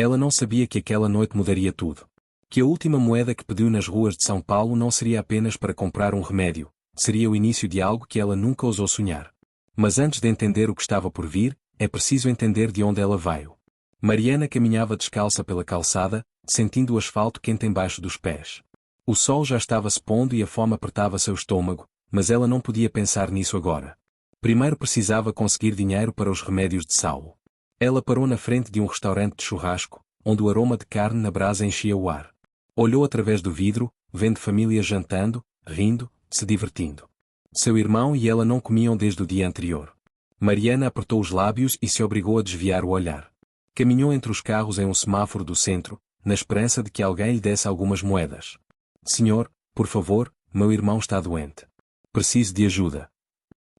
Ela não sabia que aquela noite mudaria tudo. Que a última moeda que pediu nas ruas de São Paulo não seria apenas para comprar um remédio, seria o início de algo que ela nunca ousou sonhar. Mas antes de entender o que estava por vir, é preciso entender de onde ela veio. Mariana caminhava descalça pela calçada, sentindo o asfalto quente embaixo dos pés. O sol já estava se pondo e a fome apertava seu estômago, mas ela não podia pensar nisso agora. Primeiro precisava conseguir dinheiro para os remédios de Saulo. Ela parou na frente de um restaurante de churrasco, onde o aroma de carne na brasa enchia o ar. Olhou através do vidro, vendo famílias jantando, rindo, se divertindo. Seu irmão e ela não comiam desde o dia anterior. Mariana apertou os lábios e se obrigou a desviar o olhar. Caminhou entre os carros em um semáforo do centro, na esperança de que alguém lhe desse algumas moedas. Senhor, por favor, meu irmão está doente. Preciso de ajuda.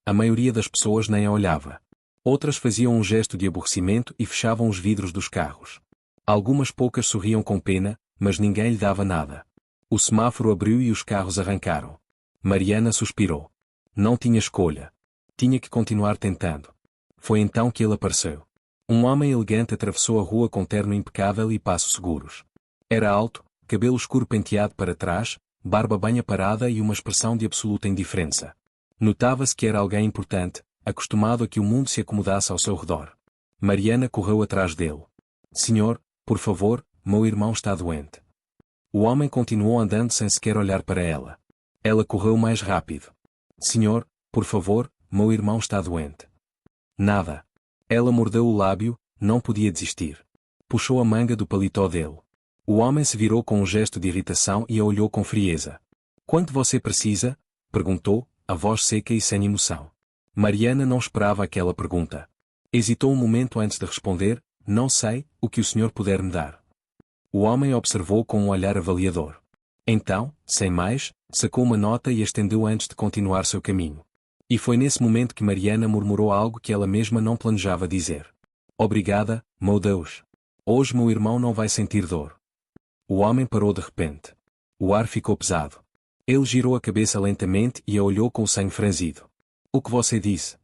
A maioria das pessoas nem a olhava. Outras faziam um gesto de aborrecimento e fechavam os vidros dos carros. Algumas poucas sorriam com pena, mas ninguém lhe dava nada. O semáforo abriu e os carros arrancaram. Mariana suspirou. Não tinha escolha. Tinha que continuar tentando. Foi então que ele apareceu. Um homem elegante atravessou a rua com terno impecável e passos seguros. Era alto, cabelo escuro penteado para trás, barba bem aparada e uma expressão de absoluta indiferença. Notava-se que era alguém importante, acostumado a que o mundo se acomodasse ao seu redor. Mariana correu atrás dele. Senhor, por favor, meu irmão está doente. O homem continuou andando sem sequer olhar para ela. Ela correu mais rápido. Senhor, por favor, meu irmão está doente. Nada. Ela mordeu o lábio, não podia desistir. Puxou a manga do paletó dele. O homem se virou com um gesto de irritação e a olhou com frieza. Quanto você precisa? Perguntou, a voz seca e sem emoção. Mariana não esperava aquela pergunta. Hesitou um momento antes de responder, não sei, o que o senhor puder me dar. O homem observou com um olhar avaliador. Então, sem mais, sacou uma nota e a estendeu antes de continuar seu caminho. E foi nesse momento que Mariana murmurou algo que ela mesma não planejava dizer. Obrigada, meu Deus. Hoje meu irmão não vai sentir dor. O homem parou de repente. O ar ficou pesado. Ele girou a cabeça lentamente e a olhou com o senho franzido. O que você disse?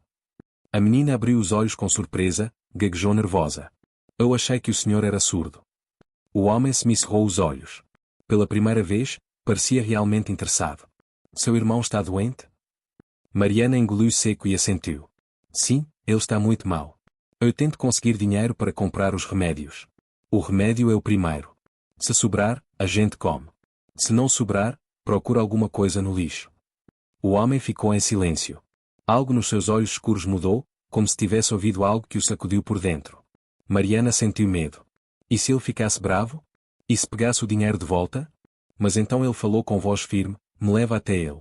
A menina abriu os olhos com surpresa, gaguejou nervosa. Eu achei que o senhor era surdo. O homem semicerrou os olhos. Pela primeira vez, parecia realmente interessado. Seu irmão está doente? Mariana engoliu seco e assentiu. Sim, ele está muito mal. Eu tento conseguir dinheiro para comprar os remédios. O remédio é o primeiro. Se sobrar, a gente come. Se não sobrar, procura alguma coisa no lixo. O homem ficou em silêncio. Algo nos seus olhos escuros mudou, como se tivesse ouvido algo que o sacudiu por dentro. Mariana sentiu medo. E se ele ficasse bravo? E se pegasse o dinheiro de volta? Mas então ele falou com voz firme, me leva até ele.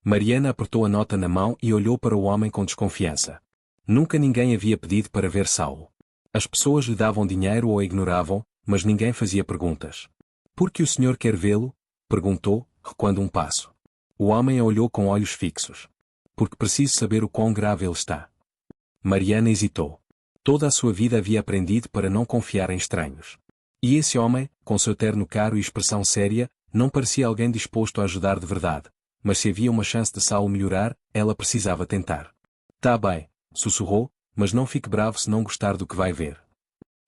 Mariana apertou a nota na mão e olhou para o homem com desconfiança. Nunca ninguém havia pedido para ver Saulo. As pessoas lhe davam dinheiro ou a ignoravam, mas ninguém fazia perguntas. Por que o senhor quer vê-lo? Perguntou, recuando um passo. O homem a olhou com olhos fixos. Porque preciso saber o quão grave ele está. Mariana hesitou. Toda a sua vida havia aprendido para não confiar em estranhos. E esse homem, com seu terno caro e expressão séria, não parecia alguém disposto a ajudar de verdade. Mas se havia uma chance de Saulo melhorar, ela precisava tentar. Tá bem, sussurrou, mas não fique bravo se não gostar do que vai ver.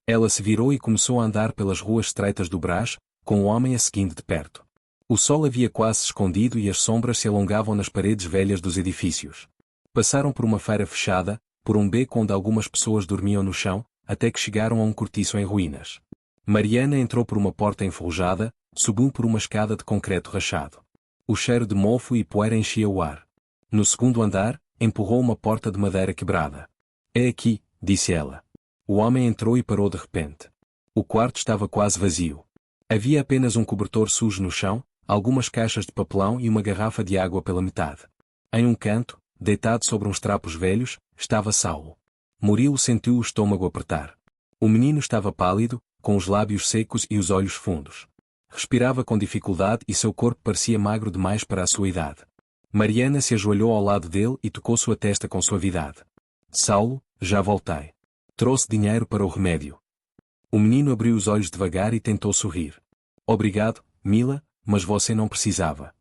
Ela se virou e começou a andar pelas ruas estreitas do Brás, com o homem a seguindo de perto. O sol havia quase se escondido e as sombras se alongavam nas paredes velhas dos edifícios. Passaram por uma feira fechada, por um beco onde algumas pessoas dormiam no chão, até que chegaram a um cortiço em ruínas. Mariana entrou por uma porta enferrujada, subiu por uma escada de concreto rachado. O cheiro de mofo e poeira enchia o ar. No segundo andar, empurrou uma porta de madeira quebrada. É aqui, disse ela. O homem entrou e parou de repente. O quarto estava quase vazio. Havia apenas um cobertor sujo no chão, algumas caixas de papelão e uma garrafa de água pela metade. Em um canto, deitado sobre uns trapos velhos, estava Saulo. Murilo sentiu o estômago apertar. O menino estava pálido, com os lábios secos e os olhos fundos. Respirava com dificuldade e seu corpo parecia magro demais para a sua idade. Mariana se ajoelhou ao lado dele e tocou sua testa com suavidade. Saulo, já voltei. Trouxe dinheiro para o remédio. O menino abriu os olhos devagar e tentou sorrir. Obrigado, Mila, mas você não precisava.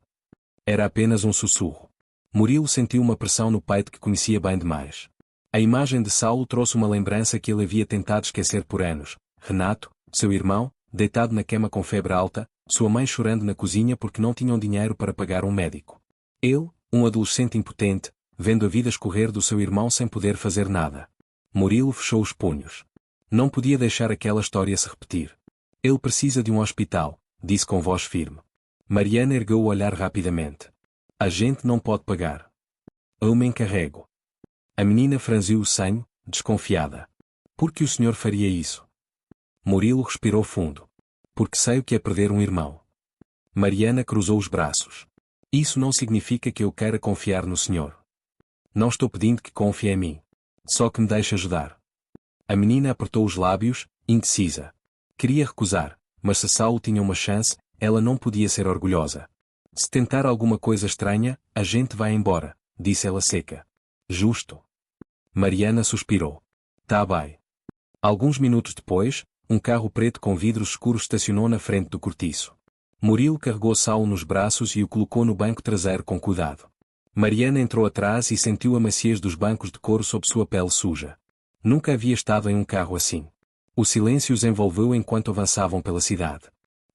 Era apenas um sussurro. Murilo sentiu uma pressão no peito que conhecia bem demais. A imagem de Saulo trouxe uma lembrança que ele havia tentado esquecer por anos. Renato, seu irmão, deitado na cama com febre alta, sua mãe chorando na cozinha porque não tinham dinheiro para pagar um médico. Ele, um adolescente impotente, vendo a vida escorrer do seu irmão sem poder fazer nada. Murilo fechou os punhos. Não podia deixar aquela história se repetir. Ele precisa de um hospital, disse com voz firme. Mariana ergueu o olhar rapidamente. A gente não pode pagar. Eu me encarrego. A menina franziu o senho, desconfiada. Por que o senhor faria isso? Murilo respirou fundo. Porque sei o que é perder um irmão. Mariana cruzou os braços. Isso não significa que eu queira confiar no senhor. Não estou pedindo que confie em mim. Só que me deixe ajudar. A menina apertou os lábios, indecisa. Queria recusar, mas se Saulo tinha uma chance, ela não podia ser orgulhosa. Se tentar alguma coisa estranha, a gente vai embora, disse ela seca. Justo. Mariana suspirou. Tá bem. Alguns minutos depois, um carro preto com vidros escuros estacionou na frente do cortiço. Murilo carregou Saulo nos braços e o colocou no banco traseiro com cuidado. Mariana entrou atrás e sentiu a maciez dos bancos de couro sob sua pele suja. Nunca havia estado em um carro assim. O silêncio os envolveu enquanto avançavam pela cidade.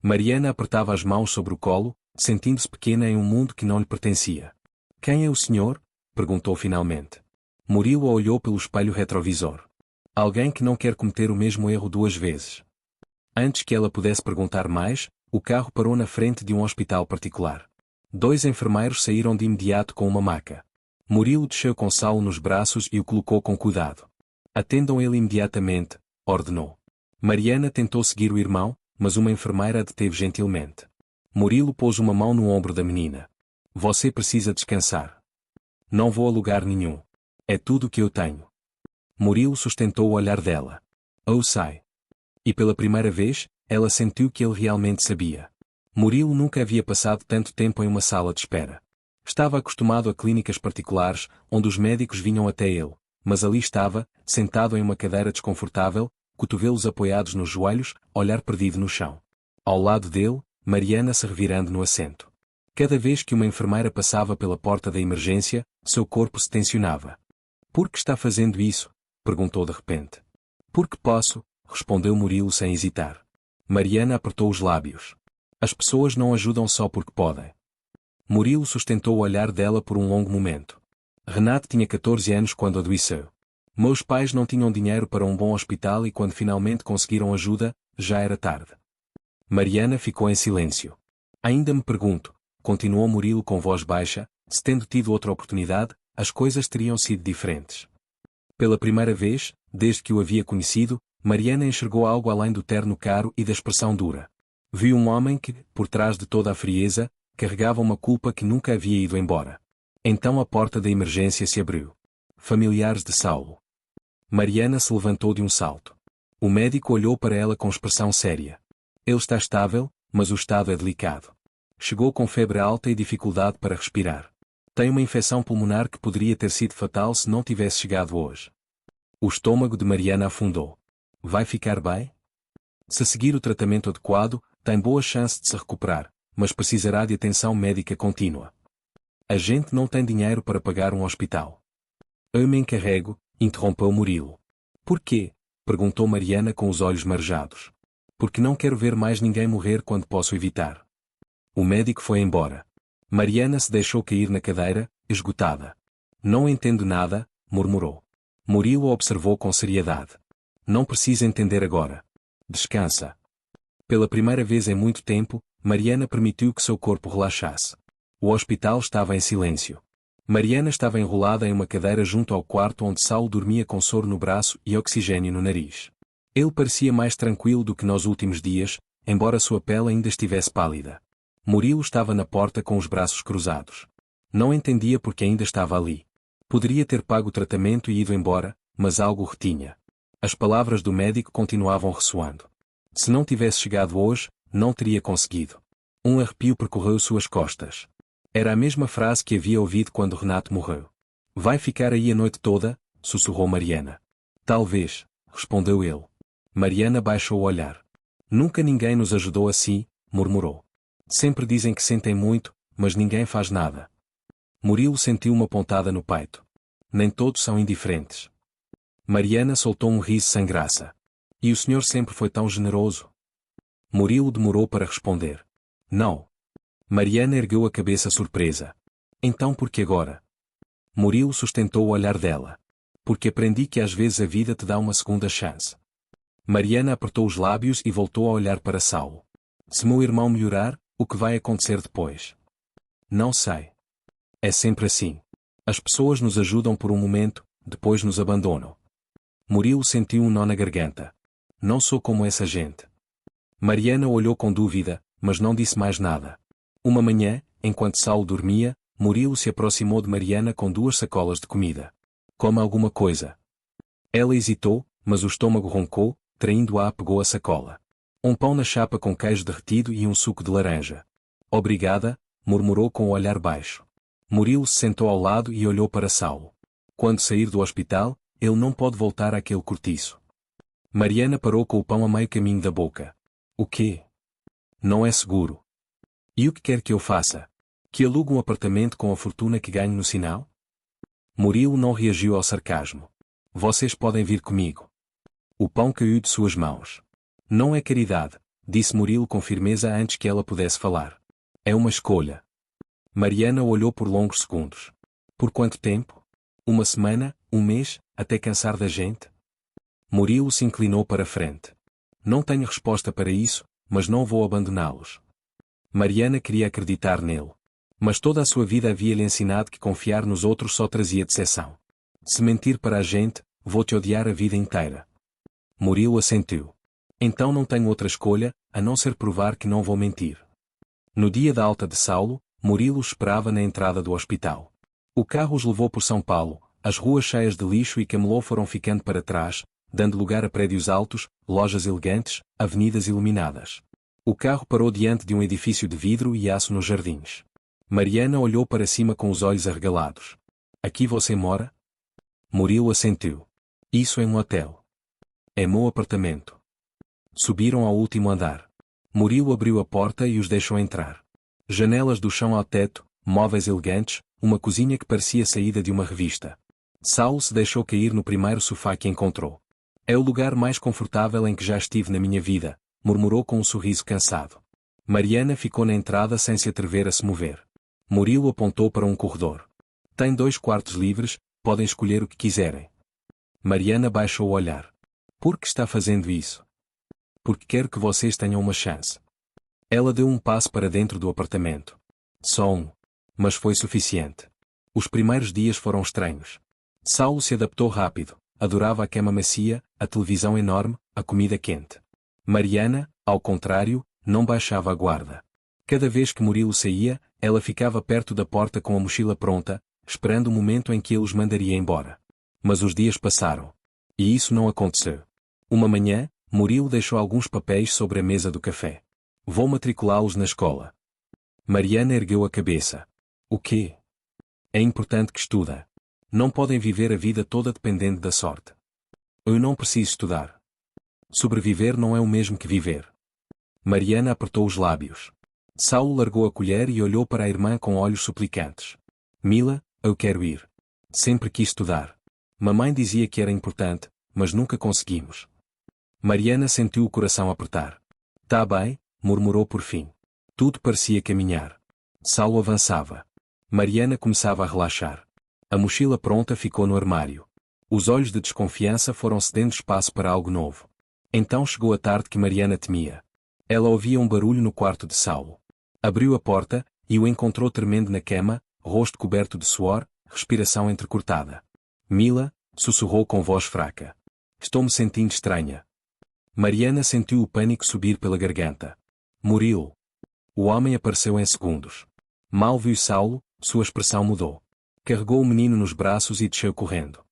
Mariana apertava as mãos sobre o colo, sentindo-se pequena em um mundo que não lhe pertencia. Quem é o senhor? Perguntou finalmente. Murilo olhou pelo espelho retrovisor. Alguém que não quer cometer o mesmo erro duas vezes. Antes que ela pudesse perguntar mais, o carro parou na frente de um hospital particular. 2 enfermeiros saíram de imediato com uma maca. Murilo desceu com Saulo nos braços e o colocou com cuidado. Atendam ele imediatamente, ordenou. Mariana tentou seguir o irmão, mas uma enfermeira a deteve gentilmente. Murilo pôs uma mão no ombro da menina. Você precisa descansar. Não vou a lugar nenhum. É tudo o que eu tenho. Murilo sustentou o olhar dela. Eu sei. E pela primeira vez, ela sentiu que ele realmente sabia. Murilo nunca havia passado tanto tempo em uma sala de espera. Estava acostumado a clínicas particulares, onde os médicos vinham até ele, mas ali estava, sentado em uma cadeira desconfortável, cotovelos apoiados nos joelhos, olhar perdido no chão. Ao lado dele, Mariana se revirando no assento. Cada vez que uma enfermeira passava pela porta da emergência, seu corpo se tensionava. Por que está fazendo isso? Perguntou de repente. Porque posso, respondeu Murilo sem hesitar. Mariana apertou os lábios. As pessoas não ajudam só porque podem. Murilo sustentou o olhar dela por um longo momento. Renato tinha 14 anos quando adoeceu. Meus pais não tinham dinheiro para um bom hospital e quando finalmente conseguiram ajuda, já era tarde. Mariana ficou em silêncio. Ainda me pergunto, continuou Murilo com voz baixa, se tendo tido outra oportunidade, as coisas teriam sido diferentes. Pela primeira vez, desde que o havia conhecido, Mariana enxergou algo além do terno caro e da expressão dura. Viu um homem que, por trás de toda a frieza, carregava uma culpa que nunca havia ido embora. Então a porta da emergência se abriu. Familiares de Saulo. Mariana se levantou de um salto. O médico olhou para ela com expressão séria. Ele está estável, mas o estado é delicado. Chegou com febre alta e dificuldade para respirar. Tem uma infecção pulmonar que poderia ter sido fatal se não tivesse chegado hoje. O estômago de Mariana afundou. Vai ficar bem? Se seguir o tratamento adequado, tem boa chance de se recuperar, mas precisará de atenção médica contínua. A gente não tem dinheiro para pagar um hospital. Eu me encarrego, interrompeu Murilo. Por quê? Perguntou Mariana com os olhos marejados. Porque não quero ver mais ninguém morrer quando posso evitar. O médico foi embora. Mariana se deixou cair na cadeira, esgotada. Não entendo nada, murmurou. Murilo observou com seriedade. Não precisa entender agora. Descansa. Pela primeira vez em muito tempo, Mariana permitiu que seu corpo relaxasse. O hospital estava em silêncio. Mariana estava enrolada em uma cadeira junto ao quarto onde Saulo dormia com soro no braço e oxigênio no nariz. Ele parecia mais tranquilo do que nos últimos dias, embora sua pele ainda estivesse pálida. Murilo estava na porta com os braços cruzados. Não entendia porque ainda estava ali. Poderia ter pago o tratamento e ido embora, mas algo o retinha. As palavras do médico continuavam ressoando. Se não tivesse chegado hoje, não teria conseguido. Um arrepio percorreu suas costas. Era a mesma frase que havia ouvido quando Renato morreu. Vai ficar aí a noite toda? Sussurrou Mariana. Talvez, respondeu ele. Mariana baixou o olhar. Nunca ninguém nos ajudou assim, murmurou. Sempre dizem que sentem muito, mas ninguém faz nada. Murilo sentiu uma pontada no peito. Nem todos são indiferentes. Mariana soltou um riso sem graça. E o senhor sempre foi tão generoso? Murilo demorou para responder. Não. Mariana ergueu a cabeça surpresa. Então por que agora? Murilo sustentou o olhar dela. Porque aprendi que às vezes a vida te dá uma segunda chance. Mariana apertou os lábios e voltou a olhar para Saulo. Se meu irmão melhorar, o que vai acontecer depois? Não sei. É sempre assim. As pessoas nos ajudam por um momento, depois nos abandonam. Murilo sentiu um nó na garganta. Não sou como essa gente. Mariana olhou com dúvida, mas não disse mais nada. Uma manhã, enquanto Saulo dormia, Murilo se aproximou de Mariana com 2 sacolas de comida. Come alguma coisa. Ela hesitou, mas o estômago roncou, traindo-a pegou a sacola. Um pão na chapa com queijo derretido e um suco de laranja. Obrigada, murmurou com o olhar baixo. Murilo se sentou ao lado e olhou para Saulo. Quando sair do hospital, ele não pode voltar àquele cortiço. Mariana parou com o pão a meio caminho da boca. O quê? Não é seguro. E o que quer que eu faça? Que alugue um apartamento com a fortuna que ganho no sinal? Murilo não reagiu ao sarcasmo. Vocês podem vir comigo. O pão caiu de suas mãos. Não é caridade, disse Murilo com firmeza antes que ela pudesse falar. É uma escolha. Mariana olhou por longos segundos. Por quanto tempo? Uma semana, um mês, até cansar da gente? Murilo se inclinou para a frente. Não tenho resposta para isso, mas não vou abandoná-los. Mariana queria acreditar nele. Mas toda a sua vida havia-lhe ensinado que confiar nos outros só trazia decepção. Se mentir para a gente, vou-te odiar a vida inteira. Murilo assentiu. Então não tenho outra escolha, a não ser provar que não vou mentir. No dia da alta de Saulo, Murilo esperava na entrada do hospital. O carro os levou por São Paulo, as ruas cheias de lixo e camelô foram ficando para trás, dando lugar a prédios altos, lojas elegantes, avenidas iluminadas. O carro parou diante de um edifício de vidro e aço nos jardins. Mariana olhou para cima com os olhos arregalados. Aqui você mora? Murilo assentiu. Isso é um hotel. É meu apartamento. Subiram ao último andar. Murilo abriu a porta e os deixou entrar. Janelas do chão ao teto, móveis elegantes, uma cozinha que parecia saída de uma revista. Saulo se deixou cair no primeiro sofá que encontrou. É o lugar mais confortável em que já estive na minha vida, murmurou com um sorriso cansado. Mariana ficou na entrada sem se atrever a se mover. Murilo apontou para um corredor. Tem 2 quartos livres, podem escolher o que quiserem. Mariana baixou o olhar. Por que está fazendo isso? Porque quero que vocês tenham uma chance. Ela deu um passo para dentro do apartamento. Só um. Mas foi suficiente. Os primeiros dias foram estranhos. Saulo se adaptou rápido. Adorava a cama macia, a televisão enorme, a comida quente. Mariana, ao contrário, não baixava a guarda. Cada vez que Murilo saía, ela ficava perto da porta com a mochila pronta, esperando o momento em que ele os mandaria embora. Mas os dias passaram. E isso não aconteceu. Uma manhã, Murilo deixou alguns papéis sobre a mesa do café. Vou matriculá-los na escola. Mariana ergueu a cabeça. O quê? É importante que estuda. Não podem viver a vida toda dependendo da sorte. Eu não preciso estudar. Sobreviver não é o mesmo que viver. Mariana apertou os lábios. Saulo largou a colher e olhou para a irmã com olhos suplicantes. Mila, eu quero ir. Sempre quis estudar. Mamãe dizia que era importante, mas nunca conseguimos. Mariana sentiu o coração apertar. Tá bem, murmurou por fim. Tudo parecia caminhar. Saulo avançava. Mariana começava a relaxar. A mochila pronta ficou no armário. Os olhos de desconfiança foram cedendo espaço para algo novo. Então chegou a tarde que Mariana temia. Ela ouvia um barulho no quarto de Saulo. Abriu a porta, e o encontrou tremendo na cama, rosto coberto de suor, respiração entrecortada. Mila, sussurrou com voz fraca. Estou-me sentindo estranha. Mariana sentiu o pânico subir pela garganta. Murilo. O homem apareceu em segundos. Mal viu Saulo, sua expressão mudou. Carregou o menino nos braços e desceu correndo.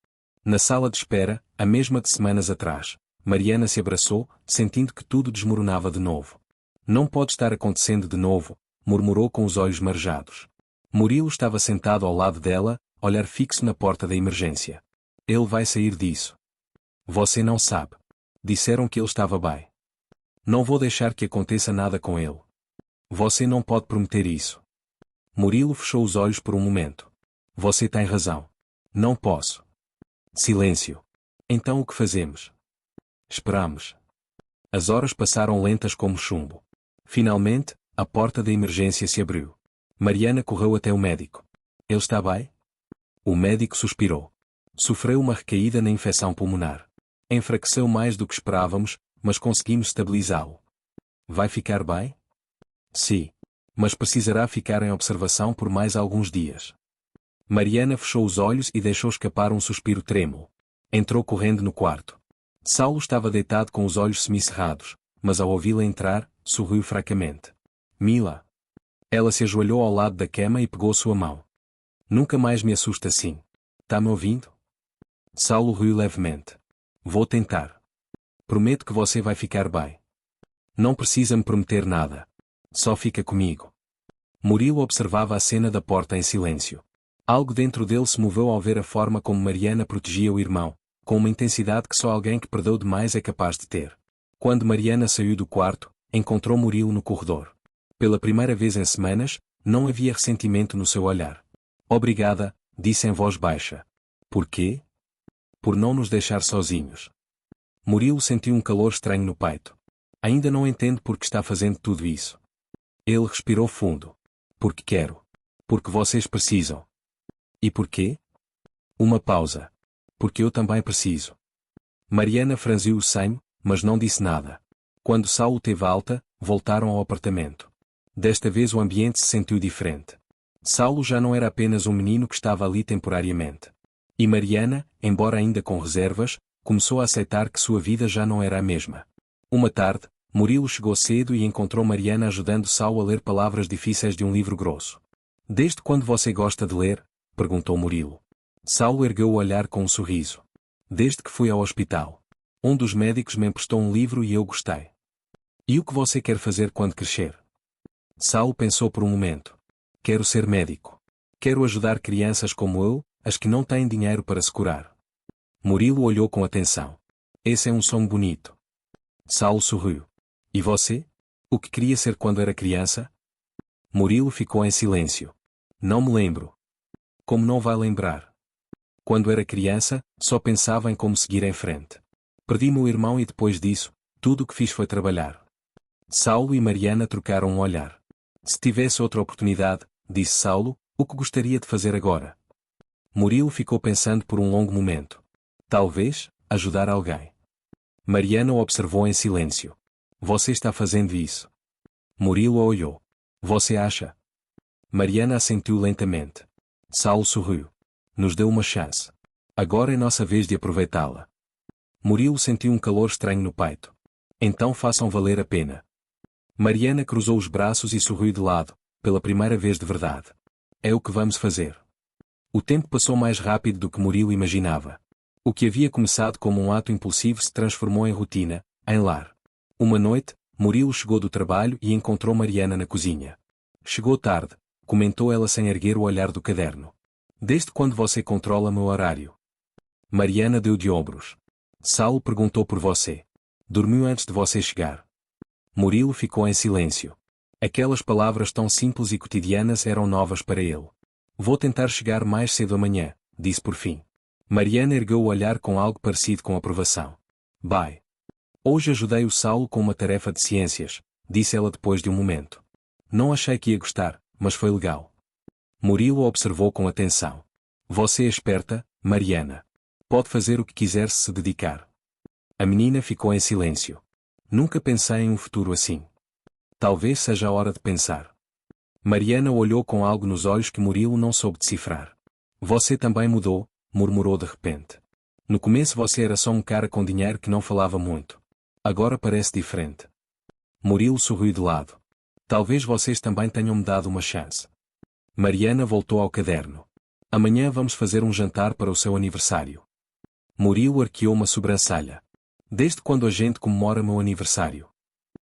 Na sala de espera, a mesma de semanas atrás, Mariana se abraçou, sentindo que tudo desmoronava de novo. Não pode estar acontecendo de novo, murmurou com os olhos marejados. Murilo estava sentado ao lado dela, olhar fixo na porta da emergência. Ele vai sair disso. Você não sabe. Disseram que ele estava bem. Não vou deixar que aconteça nada com ele. Você não pode prometer isso. Murilo fechou os olhos por um momento. Você tem razão. Não posso. Silêncio. Então o que fazemos? Esperamos. As horas passaram lentas como chumbo. Finalmente, a porta da emergência se abriu. Mariana correu até o médico. Ele está bem? O médico suspirou. Sofreu uma recaída na infecção pulmonar. Enfraqueceu mais do que esperávamos, mas conseguimos estabilizá-lo. Vai ficar bem? Sim. Mas precisará ficar em observação por mais alguns dias. Mariana fechou os olhos e deixou escapar um suspiro trêmulo. Entrou correndo no quarto. Saulo estava deitado com os olhos semicerrados, mas ao ouvi-la entrar, sorriu fracamente. Mila. Ela se ajoelhou ao lado da cama e pegou sua mão. Nunca mais me assusta assim. Tá me ouvindo? Saulo riu levemente. Vou tentar. Prometo que você vai ficar bem. Não precisa me prometer nada. Só fica comigo. Murilo observava a cena da porta em silêncio. Algo dentro dele se moveu ao ver a forma como Mariana protegia o irmão, com uma intensidade que só alguém que perdeu demais é capaz de ter. Quando Mariana saiu do quarto, encontrou Murilo no corredor. Pela primeira vez em semanas, não havia ressentimento no seu olhar. Obrigada, disse em voz baixa. Por quê? Por não nos deixar sozinhos. Murilo sentiu um calor estranho no peito. Ainda não entendo por que está fazendo tudo isso. Ele respirou fundo. Porque quero. Porque vocês precisam. E por quê? Uma pausa. Porque eu também preciso. Mariana franziu o senho, mas não disse nada. Quando Saulo teve alta, voltaram ao apartamento. Desta vez o ambiente se sentiu diferente. Saulo já não era apenas um menino que estava ali temporariamente. E Mariana, embora ainda com reservas, começou a aceitar que sua vida já não era a mesma. Uma tarde, Murilo chegou cedo e encontrou Mariana ajudando Saulo a ler palavras difíceis de um livro grosso. Desde quando você gosta de ler? Perguntou Murilo. Saulo ergueu o olhar com um sorriso. Desde que fui ao hospital. Um dos médicos me emprestou um livro e eu gostei. E o que você quer fazer quando crescer? Saulo pensou por um momento. Quero ser médico. Quero ajudar crianças como eu, as que não têm dinheiro para se curar. Murilo olhou com atenção. Esse é um sonho bonito. Saulo sorriu. E você? O que queria ser quando era criança? Murilo ficou em silêncio. Não me lembro. Como não vai lembrar? Quando era criança, só pensava em como seguir em frente. Perdi meu irmão e depois disso, tudo o que fiz foi trabalhar. Saulo e Mariana trocaram um olhar. Se tivesse outra oportunidade, disse Saulo, o que gostaria de fazer agora? Murilo ficou pensando por um longo momento. Talvez, ajudar alguém. Mariana o observou em silêncio. Você está fazendo isso? Murilo a olhou. Você acha? Mariana assentiu lentamente. Saulo sorriu. Nos deu uma chance. Agora é nossa vez de aproveitá-la. Murilo sentiu um calor estranho no peito. Então façam valer a pena. Mariana cruzou os braços e sorriu de lado, pela primeira vez de verdade. É o que vamos fazer. O tempo passou mais rápido do que Murilo imaginava. O que havia começado como um ato impulsivo se transformou em rotina, em lar. Uma noite, Murilo chegou do trabalho e encontrou Mariana na cozinha. Chegou tarde, comentou ela sem erguer o olhar do caderno. Desde quando você controla meu horário? Mariana deu de ombros. Saulo perguntou por você. Dormiu antes de você chegar. Murilo ficou em silêncio. Aquelas palavras tão simples e cotidianas eram novas para ele. Vou tentar chegar mais cedo amanhã, disse por fim. Mariana ergueu o olhar com algo parecido com aprovação. Bye. Hoje ajudei o Saulo com uma tarefa de ciências, disse ela depois de um momento. Não achei que ia gostar, mas foi legal. Murilo observou com atenção. Você é esperta, Mariana. Pode fazer o que quiser se dedicar. A menina ficou em silêncio. Nunca pensei em um futuro assim. Talvez seja a hora de pensar. Mariana olhou com algo nos olhos que Murilo não soube decifrar. Você também mudou, murmurou de repente. No começo você era só um cara com dinheiro que não falava muito. Agora parece diferente. Murilo sorriu de lado. Talvez vocês também tenham me dado uma chance. Mariana voltou ao caderno. Amanhã vamos fazer um jantar para o seu aniversário. Murilo arqueou uma sobrancelha. Desde quando a gente comemora meu aniversário?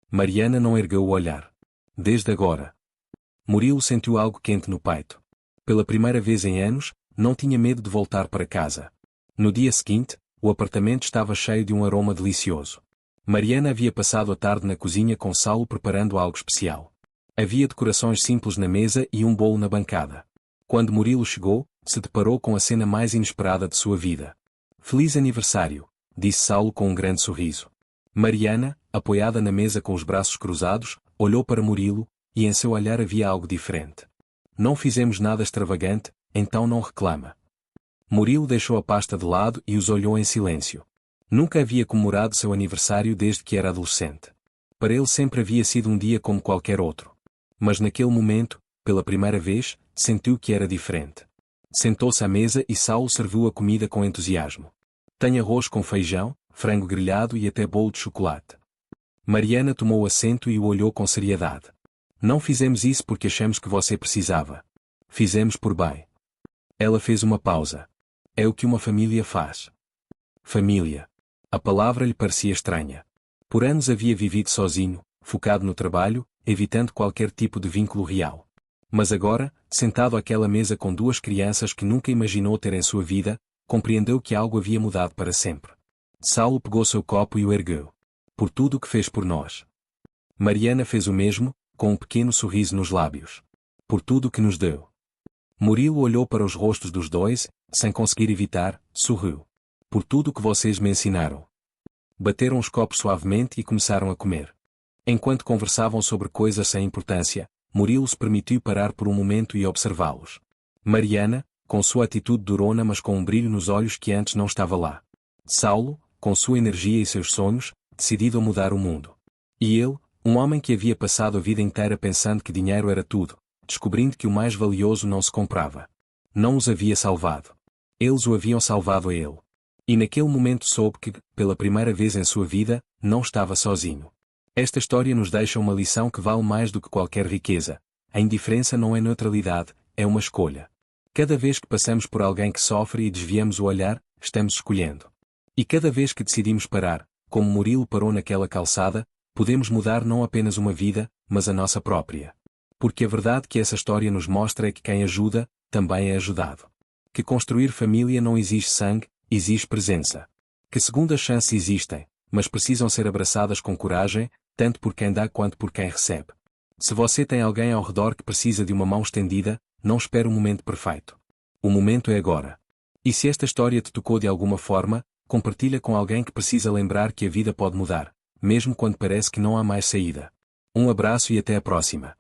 Mariana não ergueu o olhar. Desde agora. Murilo sentiu algo quente no peito. Pela primeira vez em anos, não tinha medo de voltar para casa. No dia seguinte, o apartamento estava cheio de um aroma delicioso. Mariana havia passado a tarde na cozinha com Saulo preparando algo especial. Havia decorações simples na mesa e um bolo na bancada. Quando Murilo chegou, se deparou com a cena mais inesperada de sua vida. Feliz aniversário, disse Saulo com um grande sorriso. Mariana, apoiada na mesa com os braços cruzados, olhou para Murilo, e em seu olhar havia algo diferente. Não fizemos nada extravagante, então não reclama. Murilo deixou a pasta de lado e os olhou em silêncio. Nunca havia comemorado seu aniversário desde que era adolescente. Para ele sempre havia sido um dia como qualquer outro. Mas naquele momento, pela primeira vez, sentiu que era diferente. Sentou-se à mesa e Saulo serviu a comida com entusiasmo. Tem arroz com feijão, frango grelhado e até bolo de chocolate. Mariana tomou assento e o olhou com seriedade. Não fizemos isso porque achamos que você precisava. Fizemos por bem. Ela fez uma pausa. É o que uma família faz. Família. A palavra lhe parecia estranha. Por anos havia vivido sozinho, focado no trabalho, evitando qualquer tipo de vínculo real. Mas agora, sentado àquela mesa com duas crianças que nunca imaginou ter em sua vida, compreendeu que algo havia mudado para sempre. Saulo pegou seu copo e o ergueu. Por tudo o que fez por nós. Mariana fez o mesmo, com um pequeno sorriso nos lábios. Por tudo o que nos deu. Murilo olhou para os rostos dos dois, sem conseguir evitar, sorriu. Por tudo o que vocês me ensinaram. Bateram os copos suavemente e começaram a comer. Enquanto conversavam sobre coisas sem importância, Murilo se permitiu parar por um momento e observá-los. Mariana, com sua atitude durona mas com um brilho nos olhos que antes não estava lá. Saulo, com sua energia e seus sonhos, decidido a mudar o mundo. E ele, um homem que havia passado a vida inteira pensando que dinheiro era tudo, descobrindo que o mais valioso não se comprava. Não os havia salvado. Eles o haviam salvado a ele. E naquele momento soube que, pela primeira vez em sua vida, não estava sozinho. Esta história nos deixa uma lição que vale mais do que qualquer riqueza. A indiferença não é neutralidade, é uma escolha. Cada vez que passamos por alguém que sofre e desviamos o olhar, estamos escolhendo. E cada vez que decidimos parar, como Murilo parou naquela calçada, podemos mudar não apenas uma vida, mas a nossa própria. Porque a verdade que essa história nos mostra é que quem ajuda, também é ajudado. Que construir família não exige sangue, exige presença. Que segundas chances existem, mas precisam ser abraçadas com coragem, tanto por quem dá quanto por quem recebe. Se você tem alguém ao redor que precisa de uma mão estendida, não espere o momento perfeito. O momento é agora. E se esta história te tocou de alguma forma, compartilha com alguém que precisa lembrar que a vida pode mudar, mesmo quando parece que não há mais saída. Um abraço e até a próxima.